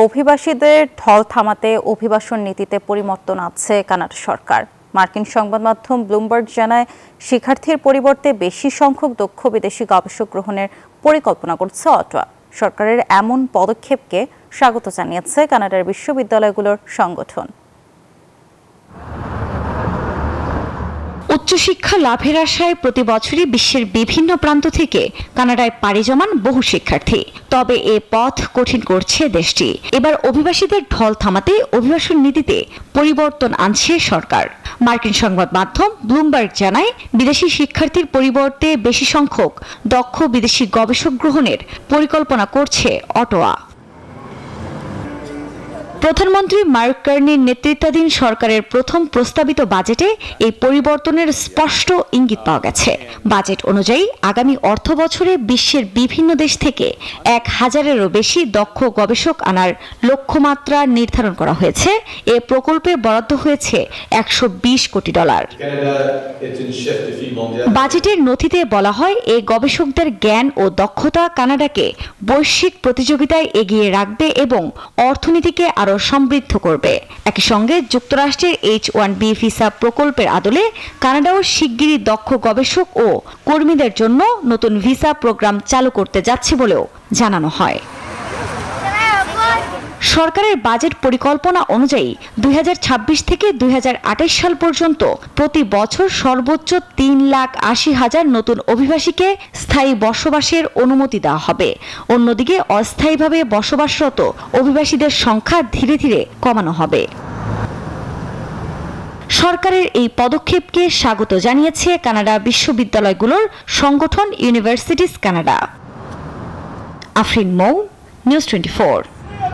অভিবাসীদের ঢল থামাতে অভিবাসন নীতিতে পরিবর্তন আনছে কানাডা সরকার। মার্কিন সংবাদ মাধ্যম ব্লুমবার্গ জানায়, শিক্ষার্থীর পরিবর্তে বেশি সংখ্যক দক্ষ বিদেশি গবেষক গ্রহণের পরিকল্পনা করছে অটোয়া। সরকারের এমন পদক্ষেপকে স্বাগত জানিয়েছে কানাডার বিশ্ববিদ্যালয়গুলোর সংগঠন। উচ্চশিক্ষা লাভের আশায় প্রতি বছরই বিশ্বের বিভিন্ন প্রান্ত থেকে কানাডায় পাড়ি জমান বহু শিক্ষার্থী। তবে এ পথ কঠিন করছে দেশটি। এবার অভিবাসীদের ঢল থামাতে অভিবাসন নীতিতে পরিবর্তন আনছে সরকার। মার্কিন সংবাদ মাধ্যম ব্লুমবার্গ জানায়, বিদেশি শিক্ষার্থীর পরিবর্তে বেশি সংখ্যক দক্ষ বিদেশি গবেষক গ্রহণের পরিকল্পনা করছে অটোয়া। প্রধানমন্ত্রী মার্ক কার্নির নেতৃত্বাধীন সরকারের প্রথম প্রস্তাবিত বাজেটে এই পরিবর্তনের স্পষ্ট ইঙ্গিত পাওয়া গেছে। বাজেট অনুযায়ী আগামী অর্থ বছরে বিশ্বের বিভিন্ন দেশ থেকে 1000-এরও বেশি দক্ষ গবেষক আনার লক্ষ্যমাত্রা নির্ধারণ করা হয়েছে। এ প্রকল্পে বরাদ্দ হয়েছে $120 কোটি। বাজেটের নথিতে বলা হয়, এই গবেষকদের জ্ঞান ও দক্ষতা কানাডাকে বৈশ্বিক প্রতিযোগিতায় এগিয়ে রাখবে এবং অর্থনীতিকে আরো সমৃদ্ধ করবে। একই সঙ্গে যুক্তরাষ্ট্রের H-1B ভিসা প্রকল্পের আদলে কানাডাও শিগগিরই দক্ষ গবেষক ও কর্মীদের জন্য নতুন ভিসা প্রোগ্রাম চালু করতে যাচ্ছে বলেও জানানো হয়। সরকারের বাজেট পরিকল্পনা অনুযায়ী 2026 থেকে 2028 সাল পর্যন্ত প্রতি বছর সর্বোচ্চ 3,80,000 নতুন অভিবাসীকে স্থায়ী বসবাসের অনুমতি দেওয়া হবে। অন্যদিকে অস্থায়ীভাবে বসবাসরত অভিবাসীদের সংখ্যা ধীরে ধীরে কমানো হবে। সরকারের এই পদক্ষেপকে স্বাগত জানিয়েছে কানাডা বিশ্ববিদ্যালয়গুলোর সংগঠন ইউনিভার্সিটিজ কানাডা। আফরিন মৌ, নিউজ 24।